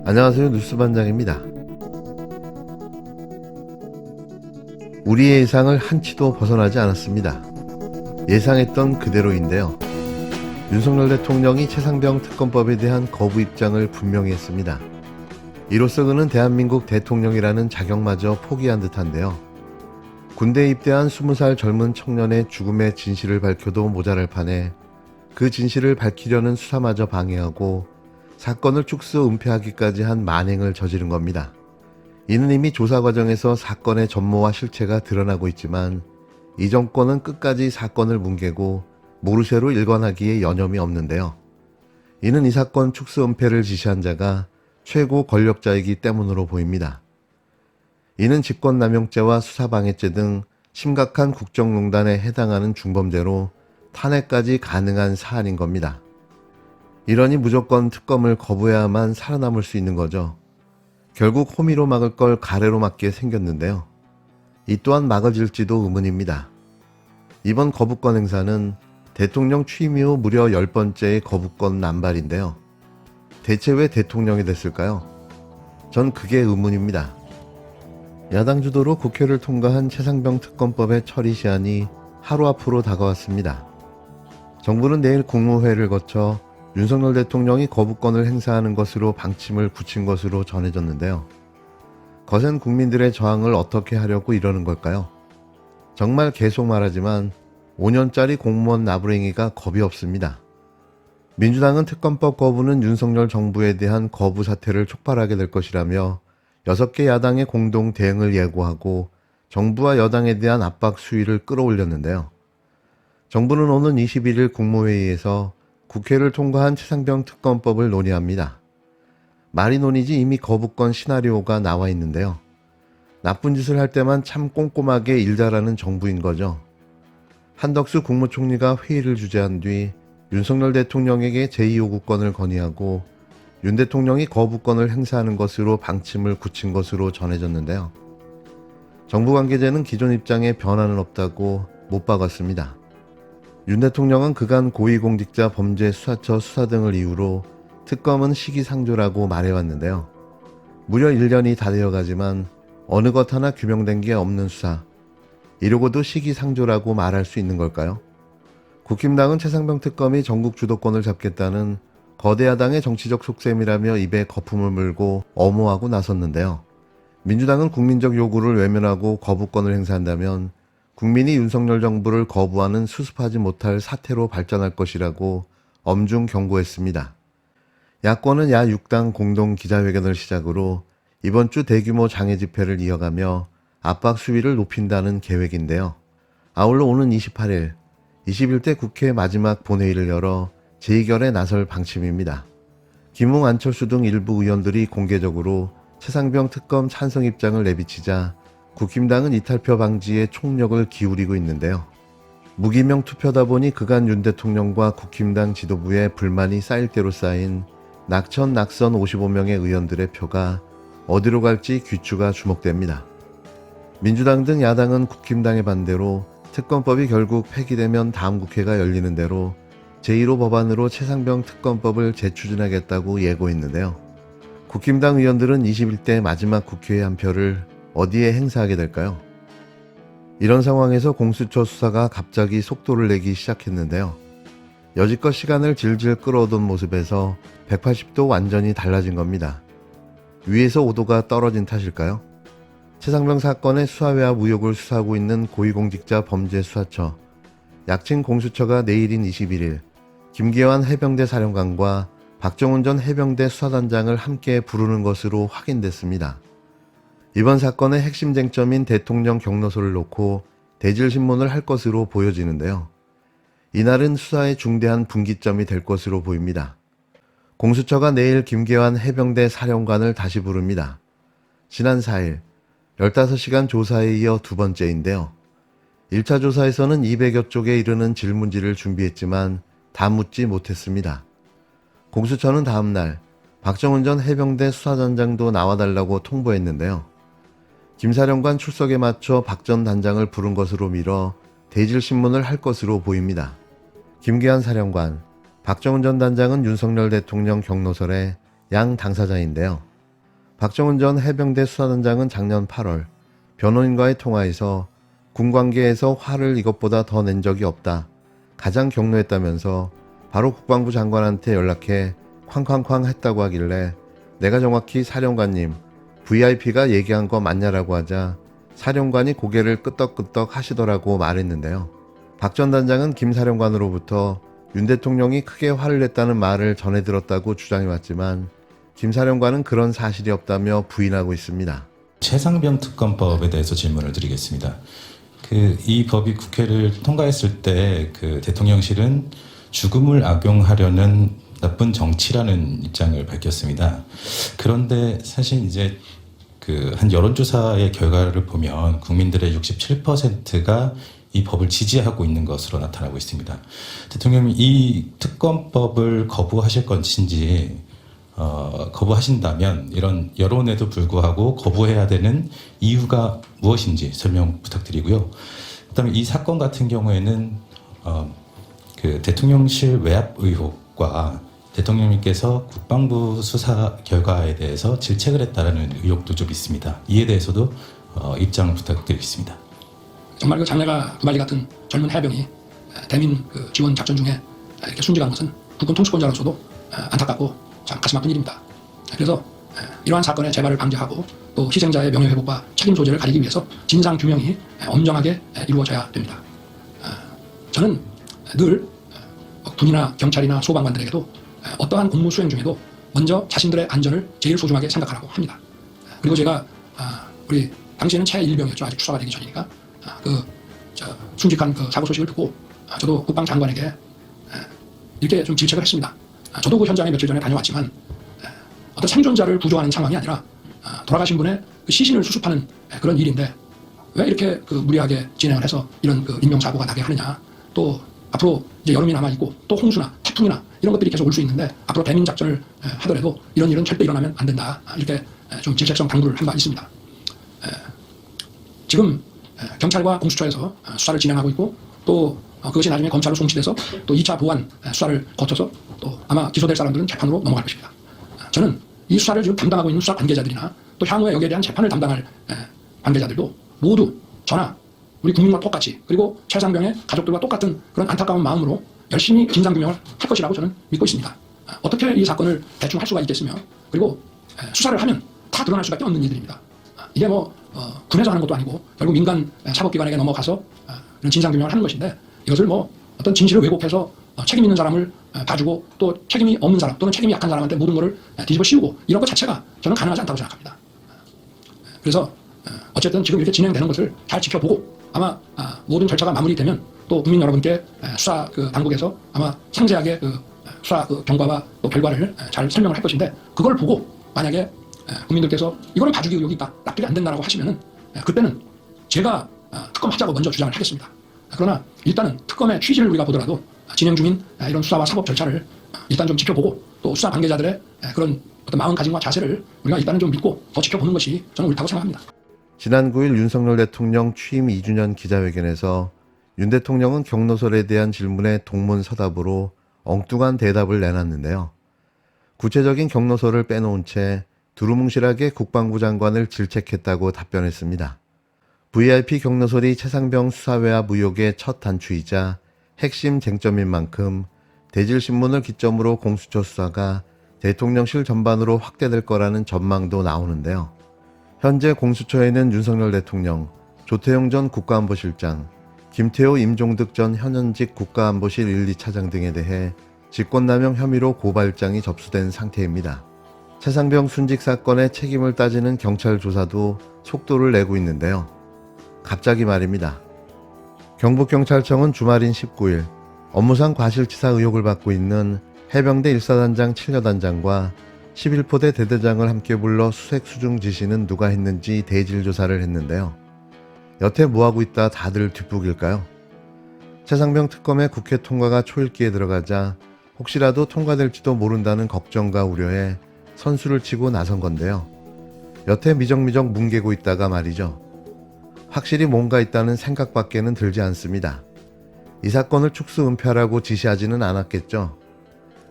안녕하세요. 뉴스반장입니다. 우리의 예상을 한치도 벗어나지 않았습니다. 예상했던 그대로인데요. 윤석열 대통령이 최상병 특검법에 대한 거부 입장을 분명히 했습니다. 이로써 그는 대한민국 대통령이라는 자격마저 포기한 듯한데요. 군대에 입대한 20살 젊은 청년의 죽음의 진실을 밝혀도 모자랄 판에 그 진실을 밝히려는 수사마저 방해하고 사건을 축소 은폐하기까지 한 만행을 저지른 겁니다. 이는 이미 조사 과정에서 사건의 전모와 실체가 드러나고 있지만 이 정권은 끝까지 사건을 뭉개고 모르쇠로 일관하기에 여념이 없는데요. 이는 이 사건 축소 은폐를 지시한 자가 최고 권력자이기 때문으로 보입니다. 이는 직권남용죄와 수사방해죄 등 심각한 국정농단에 해당하는 중범죄로 탄핵까지 가능한 사안인 겁니다. 이러니 무조건 특검을 거부해야만 살아남을 수 있는 거죠. 결국 호미로 막을 걸 가래로 막게 생겼는데요. 이 또한 막아질지도 의문입니다. 이번 거부권 행사는 대통령 취임 이후 무려 10번째의 거부권 남발인데요. 대체 왜 대통령이 됐을까요? 전 그게 의문입니다. 야당 주도로 국회를 통과한 최상병 특검법의 처리 시한이 하루 앞으로 다가왔습니다. 정부는 내일 국무회의를 거쳐 윤석열 대통령이 거부권을 행사하는 것으로 방침을 굳힌 것으로 전해졌는데요. 거센 국민들의 저항을 어떻게 하려고 이러는 걸까요? 정말 계속 말하지만 5년짜리 공무원 나부랭이가 겁이 없습니다. 민주당은 특검법 거부는 윤석열 정부에 대한 거부 사태를 촉발하게 될 것이라며 6개 야당의 공동 대응을 예고하고 정부와 여당에 대한 압박 수위를 끌어올렸는데요. 정부는 오는 21일 국무회의에서 국회를 통과한 최상병 특검법을 논의합니다. 말이 논의지 이미 거부권 시나리오가 나와 있는데요. 나쁜 짓을 할 때만 참 꼼꼼하게 일 잘하는 정부인 거죠. 한덕수 국무총리가 회의를 주재한 뒤 윤석열 대통령에게 제2요구권을 건의하고 윤 대통령이 거부권을 행사하는 것으로 방침을 굳힌 것으로 전해졌는데요. 정부 관계자는 기존 입장에 변화는 없다고 못 박았습니다. 윤 대통령은 그간 고위공직자 범죄수사처 수사 등을 이유로 특검은 시기상조라고 말해왔는데요. 무려 1년이 다 되어가지만 어느 것 하나 규명된 게 없는 수사. 이러고도 시기상조라고 말할 수 있는 걸까요? 국힘당은 최상병 특검이 전국 주도권을 잡겠다는 거대 야당의 정치적 속셈이라며 입에 거품을 물고 엄호하고 나섰는데요. 민주당은 국민적 요구를 외면하고 거부권을 행사한다면 국민이 윤석열 정부를 거부하는 수습하지 못할 사태로 발전할 것이라고 엄중 경고했습니다. 야권은 야 6당 공동 기자회견을 시작으로 이번 주 대규모 장애 집회를 이어가며 압박 수위를 높인다는 계획인데요. 아울러 오는 28일, 21대 국회 마지막 본회의를 열어 재의결에 나설 방침입니다. 김웅, 안철수 등 일부 의원들이 공개적으로 최상병 특검 찬성 입장을 내비치자 국힘당은 이탈표 방지에 총력을 기울이고 있는데요. 무기명 투표다 보니 그간 윤 대통령과 국힘당 지도부의 불만이 쌓일 대로 쌓인 낙천 낙선 55명의 의원들의 표가 어디로 갈지 귀추가 주목됩니다. 민주당 등 야당은 국힘당의 반대로 특검법이 결국 폐기되면 다음 국회가 열리는 대로 제1호 법안으로 최상병 특검법을 재추진하겠다고 예고했는데요. 국힘당 의원들은 21대 마지막 국회의 한 표를 어디에 행사하게 될까요? 이런 상황에서 공수처 수사가 갑자기 속도를 내기 시작했는데요. 여지껏 시간을 질질 끌어오던 모습에서 180도 완전히 달라진 겁니다. 위에서 5도가 떨어진 탓일까요? 최상병 사건의 수사외압 의혹을 수사하고 있는 고위공직자 범죄수사처, 약칭 공수처가 내일인 21일 김계환 해병대 사령관과 박정훈 전 해병대 수사단장을 함께 부르는 것으로 확인됐습니다. 이번 사건의 핵심 쟁점인 대통령 경로소를 놓고 대질신문을 할 것으로 보여지는데요. 이날은 수사의 중대한 분기점이 될 것으로 보입니다. 공수처가 내일 김계환 해병대 사령관을 다시 부릅니다. 지난 4일 15시간 조사에 이어 두 번째인데요. 1차 조사에서는 200여 쪽에 이르는 질문지를 준비했지만 다 묻지 못했습니다. 공수처는 다음 날 박정훈 전 해병대 수사단장도 나와달라고 통보했는데요. 김 사령관 출석에 맞춰 박 전 단장을 부른 것으로 미뤄 대질신문을 할 것으로 보입니다. 김계환 사령관, 박정훈 전 단장은 윤석열 대통령 경로설의 양 당사자인데요. 박정훈 전 해병대 수사단장은 작년 8월 변호인과의 통화에서 군 관계에서 화를 이것보다 더 낸 적이 없다. 가장 격노했다면서 바로 국방부 장관한테 연락해 쾅쾅쾅 했다고 하길래 내가 정확히 사령관님, VIP가 얘기한 거 맞냐라고 하자 사령관이 고개를 끄덕끄덕 하시더라고 말했는데요. 박 전 단장은 김 사령관으로부터 윤 대통령이 크게 화를 냈다는 말을 전해 들었다고 주장해왔지만 김 사령관은 그런 사실이 없다며 부인하고 있습니다. 최상병 특검법에 대해서 질문을 드리겠습니다. 이 법이 국회를 통과했을 때 대통령실은 죽음을 악용하려는 나쁜 정치라는 입장을 밝혔습니다. 그런데 사실 이제 한 여론조사의 결과를 보면 국민들의 67%가 이 법을 지지하고 있는 것으로 나타나고 있습니다. 대통령이 이 특검법을 거부하실 것인지 거부하신다면 이런 여론에도 불구하고 거부해야 되는 이유가 무엇인지 설명 부탁드리고요. 그다음에 이 사건 같은 경우에는 대통령실 외압 의혹과 대통령님께서 국방부 수사 결과에 대해서 질책을 했다라는 의혹도 좀 있습니다. 이에 대해서도 입장을 부탁드리겠습니다. 정말 장래가 두말리 같은 젊은 해병이 대민 지원 작전 중에 이렇게 순직한 것은 국군 통수권자로서도 안타깝고 참 가슴 아픈 일입니다. 그래서 이러한 사건의 재발을 방지하고 또 희생자의 명예회복과 책임 소재를 가리기 위해서 진상 규명이 엄정하게 이루어져야 됩니다. 저는 늘 군이나 경찰이나 소방관들에게도 어떠한 공무 수행 중에도 먼저 자신들의 안전을 제일 소중하게 생각하라고 합니다. 그리고 제가 우리 당시에는 최일병이었죠. 아직 추사가 되기 전이니까 순직한 사고 소식을 듣고 저도 국방장관에게 이렇게 좀 질책을 했습니다. 저도 그 현장에 며칠 전에 다녀왔지만 어떤 생존자를 구조하는 상황이 아니라 돌아가신 분의 시신을 수습하는 그런 일인데 왜 이렇게 무리하게 진행을 해서 이런 인명사고가 나게 하느냐. 또 앞으로 이제 여름이 남아있고 또 홍수나 태풍이나 이런 것들이 계속 올 수 있는데 앞으로 대민 작전을 하더라도 이런 일은 절대 일어나면 안 된다. 이렇게 좀 질책성 당부를 한 바 있습니다. 지금 경찰과 공수처에서 수사를 진행하고 있고 또 그것이 나중에 검찰로 송치돼서 또 2차 보완 수사를 거쳐서 또 아마 기소될 사람들은 재판으로 넘어갈 것입니다. 저는 이 수사를 지금 담당하고 있는 수사 관계자들이나 또 향후에 여기에 대한 재판을 담당할 관계자들도 모두 저나 우리 국민과 똑같이 그리고 최상병의 가족들과 똑같은 그런 안타까운 마음으로 열심히 진상규명을 할 것이라고 저는 믿고 있습니다. 어떻게 이 사건을 대충 할 수가 있겠으며 그리고 수사를 하면 다 드러날 수밖에 없는 일들입니다. 이게 군에서 하는 것도 아니고 결국 민간 사법기관에게 넘어가서 이런 진상규명을 하는 것인데 이것을 어떤 진실을 왜곡해서 책임 있는 사람을 봐주고 또 책임이 없는 사람 또는 책임이 약한 사람한테 모든 것을 뒤집어 씌우고 이런 것 자체가 저는 가능하지 않다고 생각합니다. 그래서 어쨌든 지금 이렇게 진행되는 것을 잘 지켜보고 아마 모든 절차가 마무리되면 또 국민 여러분께 수사 당국에서 아마 상세하게 수사 경과와 또 결과를 잘 설명을 할 것인데 그걸 보고 만약에 국민들께서 이거는 봐주기 의혹이 있다, 납득이 안 된다라고 하시면은 그때는 제가 특검하자고 먼저 주장을 하겠습니다. 그러나 일단은 특검의 취지를 우리가 보더라도 진행 중인 이런 수사와 사법 절차를 일단 좀 지켜보고 또 수사 관계자들의 그런 어떤 마음가짐과 자세를 우리가 일단은 좀 믿고 더 지켜보는 것이 저는 옳다고 생각합니다. 지난 9일 윤석열 대통령 취임 2주년 기자회견에서 윤 대통령은 경로설에 대한 질문에 동문서답으로 엉뚱한 대답을 내놨는데요. 구체적인 경로설을 빼놓은 채 두루뭉실하게 국방부 장관을 질책했다고 답변했습니다. VIP 경로설이 최상병 수사외압 의혹의 첫 단추이자 핵심 쟁점인 만큼 대질신문을 기점으로 공수처 수사가 대통령실 전반으로 확대될 거라는 전망도 나오는데요. 현재 공수처에는 윤석열 대통령, 조태용 전 국가안보실장, 김태호 임종득 전 현현직 국가안보실 1, 2차장 등에 대해 직권남용 혐의로 고발장이 접수된 상태입니다. 최상병 순직 사건의 책임을 따지는 경찰 조사도 속도를 내고 있는데요. 갑자기 말입니다. 경북경찰청은 주말인 19일 업무상 과실치사 의혹을 받고 있는 해병대 1사단장 7여단장과 11포대 대대장을 함께 불러 수색 수중 지시는 누가 했는지 대질 조사를 했는데요. 여태 뭐하고 있다 다들 뒷북일까요? 최상병 특검의 국회 통과가 초읽기에 들어가자 혹시라도 통과될지도 모른다는 걱정과 우려에 선수를 치고 나선 건데요. 여태 미적미적 뭉개고 있다가 말이죠. 확실히 뭔가 있다는 생각밖에는 들지 않습니다. 이 사건을 축소 은폐하라고 지시하지는 않았겠죠.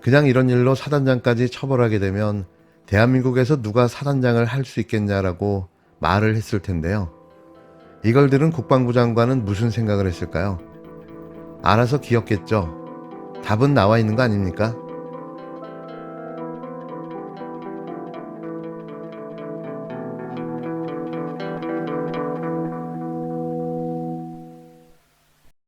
그냥 이런 일로 사단장까지 처벌하게 되면 대한민국에서 누가 사단장을 할 수 있겠냐라고 말을 했을 텐데요. 이걸 들은 국방부 장관은 무슨 생각을 했을까요? 알아서 기었겠죠. 답은 나와 있는 거 아닙니까?